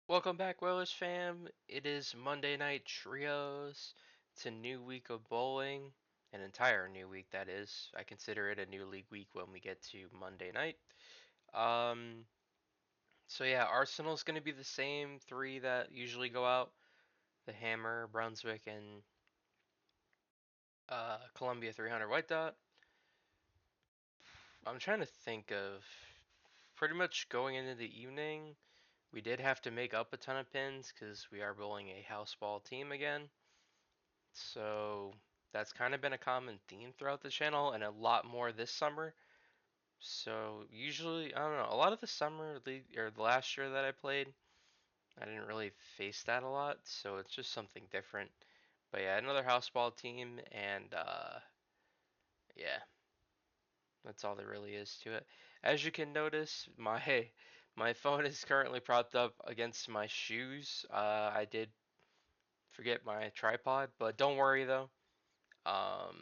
Welcome back, Whalers fam. It is Monday Night Trios. It's a new week of bowling, an entire new week, that is. I consider it a new league week when we get to Monday night. Um, so yeah, Arsenal's going to be the same three that usually go out: the Hammer, Brunswick, and Columbia 300 White Dot. I'm trying to think of pretty much going into the evening. We did have to make up a ton of pins because we are bowling a house ball team again. So that's kind of been a common theme throughout the channel and a lot more this summer. So usually, I don't know, a lot of the summer league or the last year that I played, I didn't really face that a lot, so it's just something different. But yeah, another house ball team and yeah, that's all there really is to it. As you can notice, my phone is currently propped up against my shoes. I did forget my tripod, but don't worry though. Um,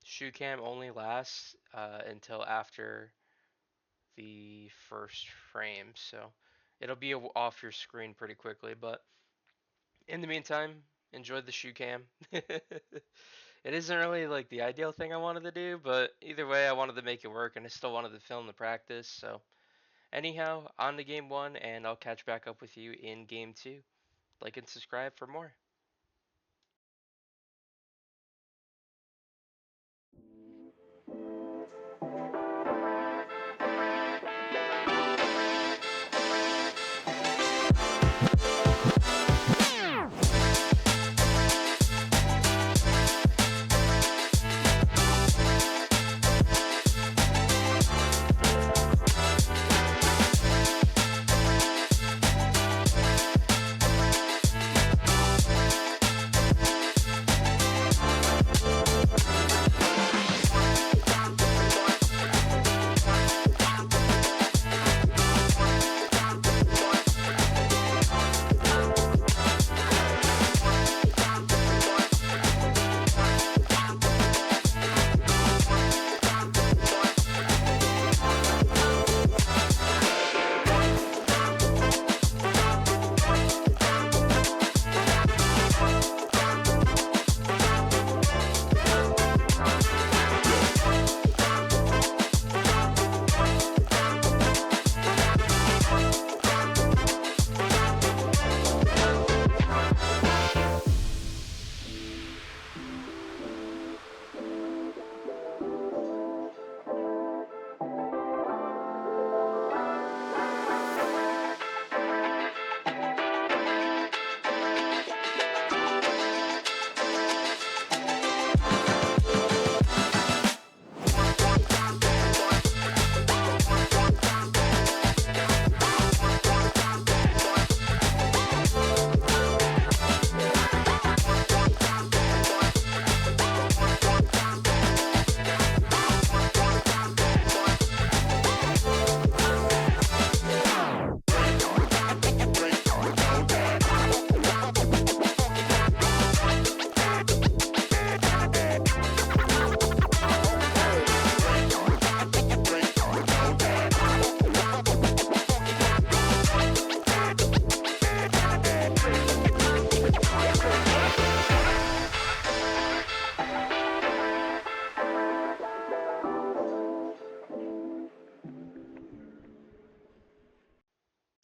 Shoe cam only lasts until after the first frame, so it'll be off your screen pretty quickly. But in the meantime, enjoy the shoe cam. It isn't really like the ideal thing I wanted to do, but either way, I wanted to make it work, and I still wanted to film the practice. So anyhow, on to game one, and I'll catch back up with you in game two. Like and subscribe for more.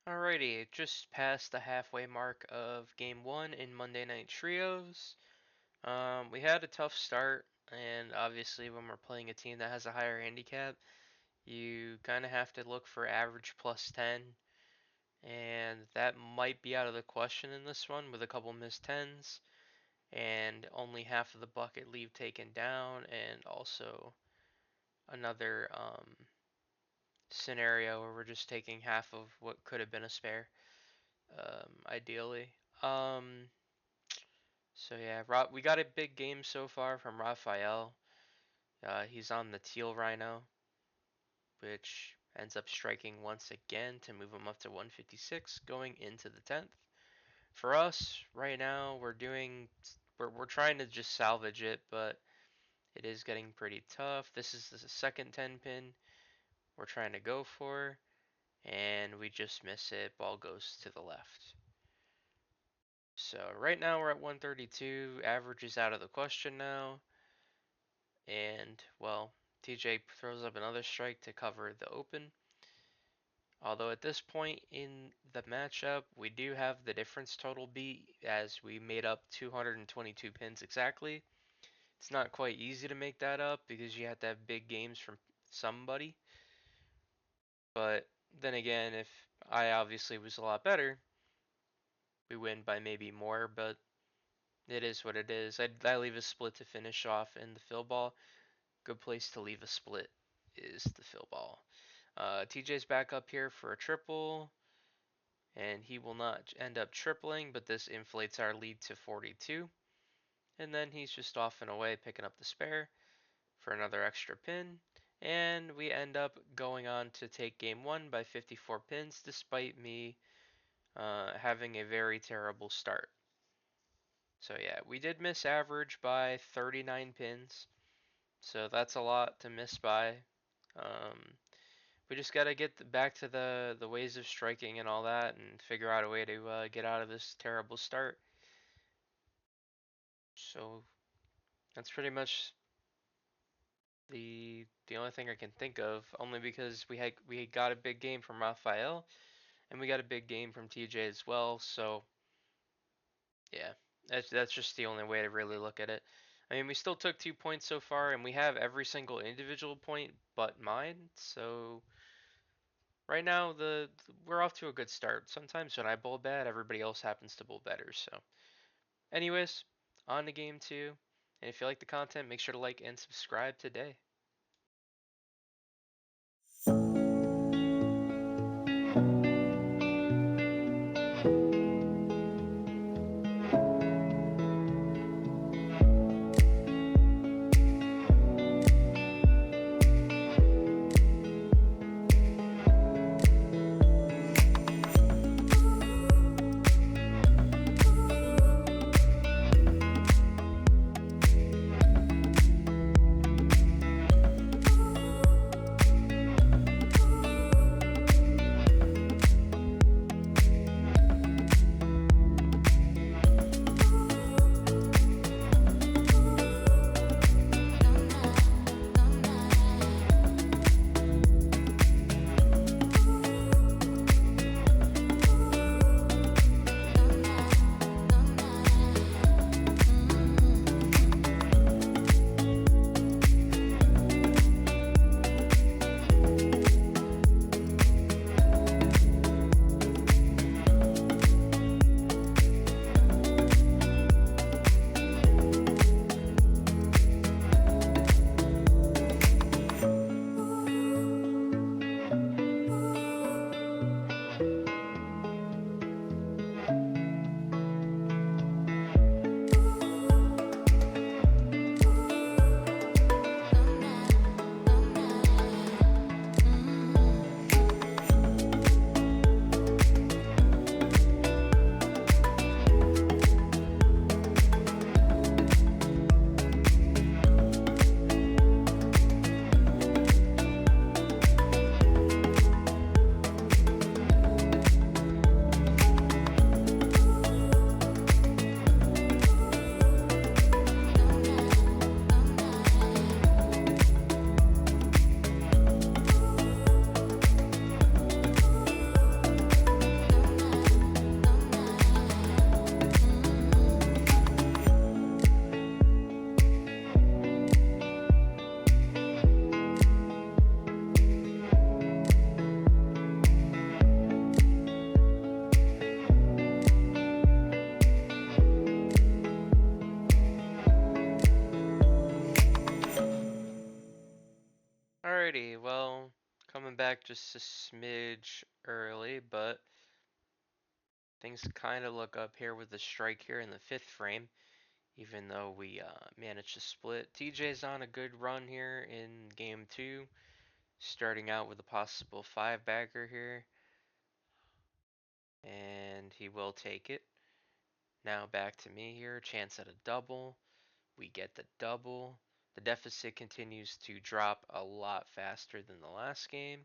Alrighty, just past the halfway mark of game one in Monday Night Trios. We had a tough start, and obviously, when we're playing a team that has a higher handicap, you kind of have to look for average plus 10, and that might be out of the question in this one with a couple missed 10s, and only half of the bucket leave taken down, and also another scenario where we're just taking half of what could have been a spare, ideally. Um, so yeah, we got a big game so far from Raphael. He's on the teal rhino, which ends up striking once again to move him up to 156 going into the 10th. For us, right now, we're trying to just salvage it, but it is getting pretty tough. This is the second 10 pin we're trying to go for, and we just miss it. Ball goes to the left. So right now we're at 132. Average is out of the question now. And, well, TJ throws up another strike to cover the open. Although at this point in the matchup, we do have the difference total beat as we made up 222 pins exactly. It's not quite easy to make that up because you have to have big games from somebody. But then again, if I obviously was a lot better, we win by maybe more, but it is what it is. I leave a split to finish off in the fill ball. Good place to leave a split is the fill ball. TJ's back up here for a triple, and he will not end up tripling, but this inflates our lead to 42. And then he's just off and away picking up the spare for another extra pin. And we end up going on to take game one by 54 pins, despite me having a very terrible start. So yeah, we did miss average by 39 pins. So that's a lot to miss by. Um, we just gotta get back to the ways of striking and all that, and figure out a way to get out of this terrible start. So that's pretty much the only thing I can think of. Only because we got a big game from Raphael, and we got a big game from TJ as well. So yeah, that's just the only way to really look at it. I mean, we still took 2 points so far, and we have every single individual point but mine. So right now, we're off to a good start. Sometimes when I bowl bad, everybody else happens to bowl better. So, anyways, on to game two. And if you like the content, make sure to like and subscribe today. Alrighty, well, coming back just a smidge early, but things kind of look up here with the strike here in the fifth frame, even though we managed to split. TJ's on a good run here in game two, starting out with a possible five-bagger here, and he will take it. Now back to me here, chance at a double. We get the double. The deficit continues to drop a lot faster than the last game.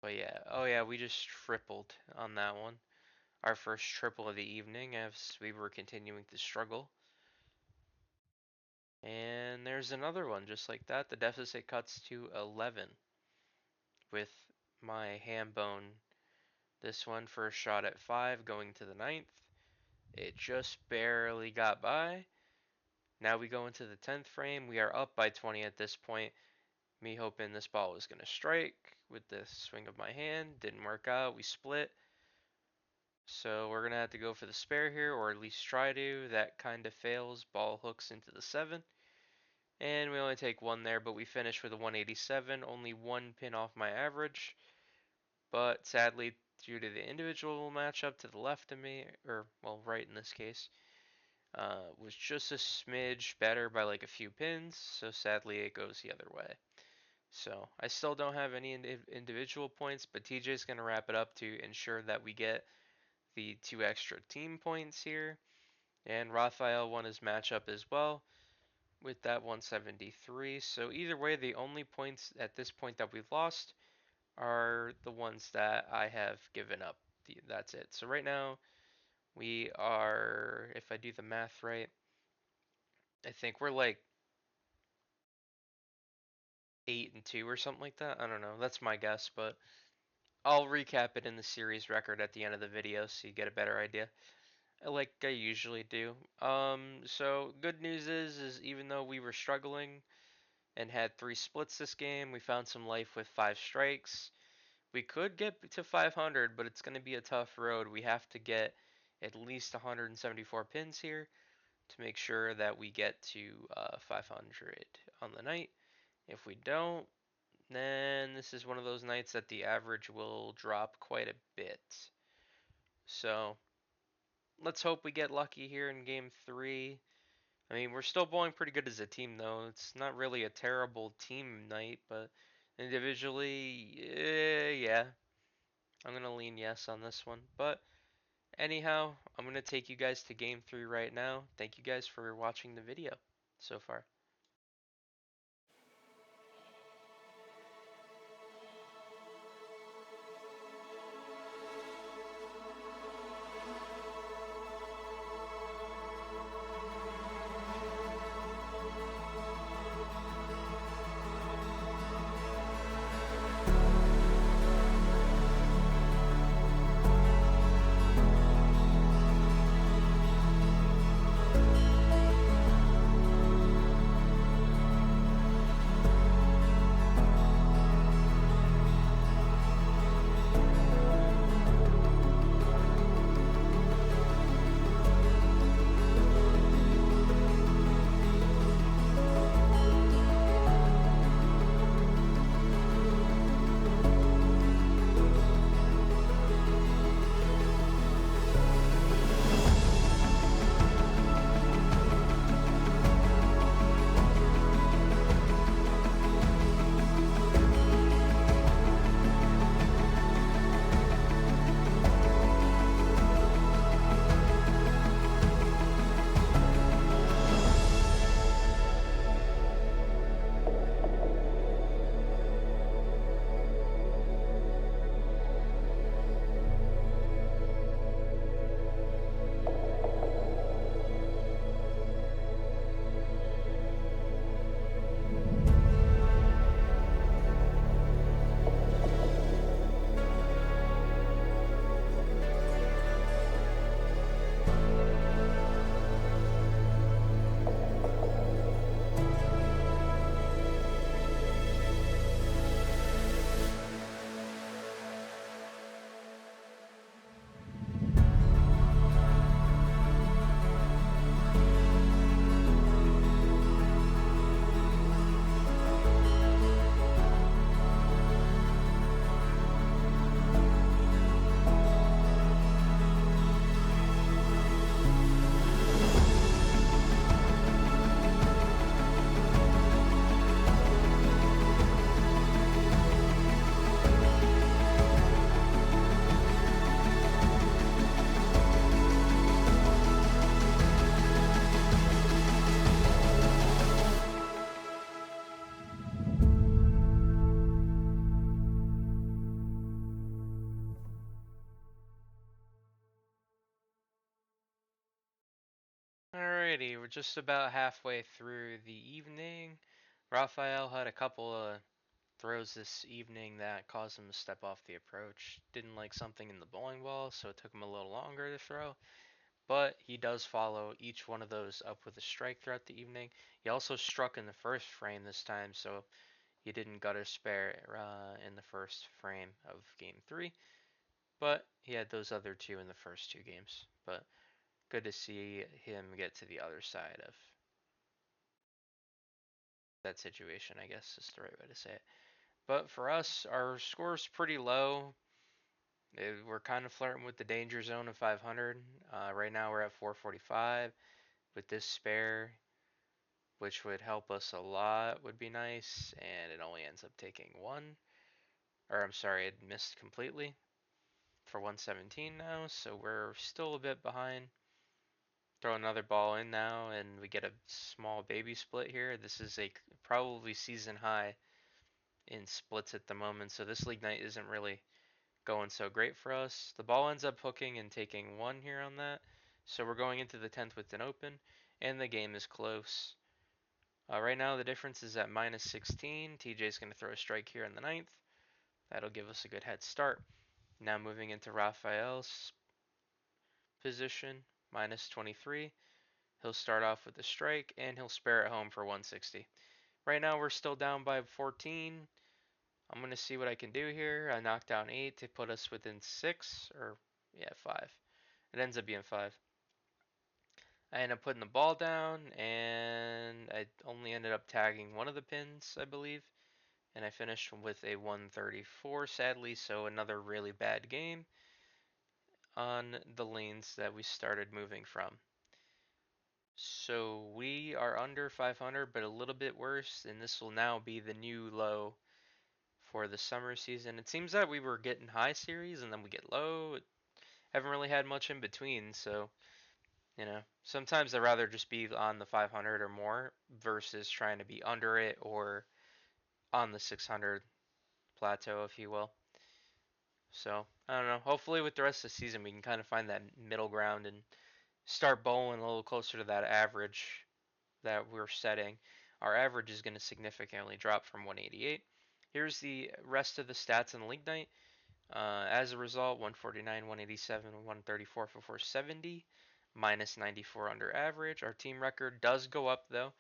But yeah, oh yeah, we just tripled on that one. Our first triple of the evening as we were continuing to struggle. And there's another one just like that. The deficit cuts to 11 with my ham bone. This one first shot at 5 going to the ninth. It just barely got by. Now we go into the 10th frame. We are up by 20 at this point. Me hoping this ball was going to strike with the swing of my hand. Didn't work out. We split. So we're going to have to go for the spare here, or at least try to. That kind of fails. Ball hooks into the 7. And we only take 1 there, but we finish with a 187. Only 1 pin off my average. But sadly, due to the individual matchup to the left of me, or, well, right in this case, was just a smidge better by like a few pins. So sadly, it goes the other way. So I still don't have any individual points, but TJ's going to wrap it up to ensure that we get the 2 extra team points here. And Raphael won his matchup as well with that 173. So either way, the only points at this point that we've lost are the ones that I have given up. That's it. So right now we are, if I do the math right, I think we're like 8-2 or something like that. I don't know. That's my guess, but I'll recap it in the series record at the end of the video so you get a better idea. Like I usually do. So good news is even though we were struggling and had 3 splits this game, we found some life with 5 strikes. We could get to 500, but it's going to be a tough road. We have to get at least 174 pins here to make sure that we get to 500 on the night. If we don't, then this is one of those nights that the average will drop quite a bit. So let's hope we get lucky here in game 3. I mean, we're still bowling pretty good as a team, though. It's not really a terrible team night, but individually, yeah. I'm going to lean yes on this one. But anyhow, I'm going to take you guys to game 3 right now. Thank you guys for watching the video so far. Alrighty, we're just about halfway through the evening. Raphael had a couple of throws this evening that caused him to step off the approach. Didn't like something in the bowling ball, so it took him a little longer to throw. But he does follow each one of those up with a strike throughout the evening. He also struck in the first frame this time, so he didn't gutter spare in the first frame of game 3. But he had those other two in the first two games. But good to see him get to the other side of that situation, I guess is the right way to say it. But for us, our score's pretty low. We're kind of flirting with the danger zone of 500. Right now we're at 445 with this spare, which would help us a lot, would be nice. And it only ends up taking one. Or I'm sorry, it missed completely for 117 now. So we're still a bit behind. Throw another ball in now, and we get a small baby split here. This is a probably season high in splits at the moment, so this league night isn't really going so great for us. The ball ends up hooking and taking one here on that, so we're going into the 10th with an open, and the game is close. Right now the difference is at minus 16. TJ's going to throw a strike here in the 9th. That'll give us a good head start. Now moving into Raphael's position, minus 23. He'll start off with a strike, and he'll spare it home for 160. Right now we're still down by 14. I'm going to see what I can do here. I knocked down 8 to put us within 6, or yeah, 5. It ends up being 5. I ended up putting the ball down, and I only ended up tagging one of the pins, I believe. And I finished with a 134, sadly, so another really bad game on the lanes that we started moving from. So we are under 500, but a little bit worse, and this will now be the new low for the summer season. It seems that we were getting high series and then we get low. Haven't really had much in between, so sometimes I'd rather just be on the 500 or more versus trying to be under it or on the 600 plateau, if you will. So I don't know. Hopefully, with the rest of the season, we can kind of find that middle ground and start bowling a little closer to that average that we're setting. Our average is going to significantly drop from 188. Here's the rest of the stats in the league night. As a result, 149, 187, 134 for 470, minus 94 under average. Our team record does go up though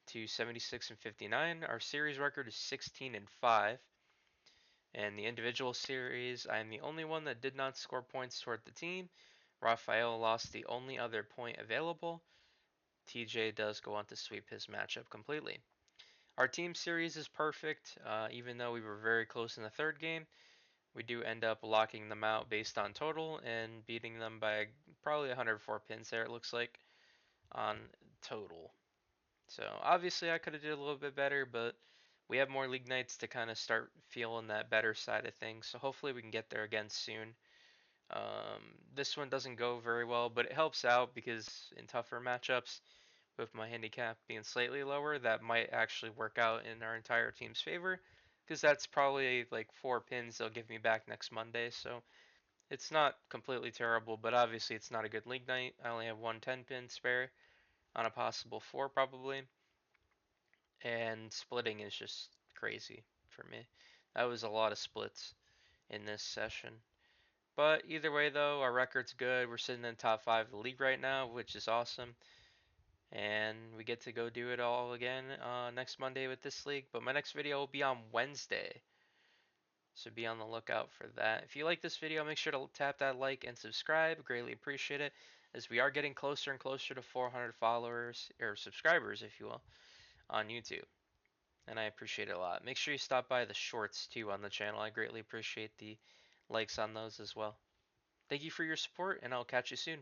to 76 and 59. Our series record is 16 and 5. And the individual series, I am the only one that did not score points toward the team. Raphael lost the only other point available. TJ does go on to sweep his matchup completely. Our team series is perfect, even though we were very close in the third game. We do end up locking them out based on total and beating them by probably 104 pins there, it looks like, on total. So obviously I could have did a little bit better, but we have more league nights to kind of start feeling that better side of things. So hopefully we can get there again soon. This one doesn't go very well, but it helps out because in tougher matchups, with my handicap being slightly lower, that might actually work out in our entire team's favor because that's probably like 4 pins they'll give me back next Monday. So it's not completely terrible, but obviously it's not a good league night. I only have one 10-pin spare on a possible 4 probably, and splitting is just crazy for me. That was a lot of splits in this session. But either way though, our record's good. We're sitting in the top 5 of the league right now, which is awesome. And we get to go do it all again next Monday with this league. But my next video will be on Wednesday. So be on the lookout for that. If you like this video, make sure to tap that like and subscribe. Greatly appreciate it, as we are getting closer and closer to 400 followers, or subscribers, if you will, on YouTube. And I appreciate it a lot. Make sure you stop by the shorts too on the channel. I greatly appreciate the likes on those as well. Thank you for your support, and I'll catch you soon.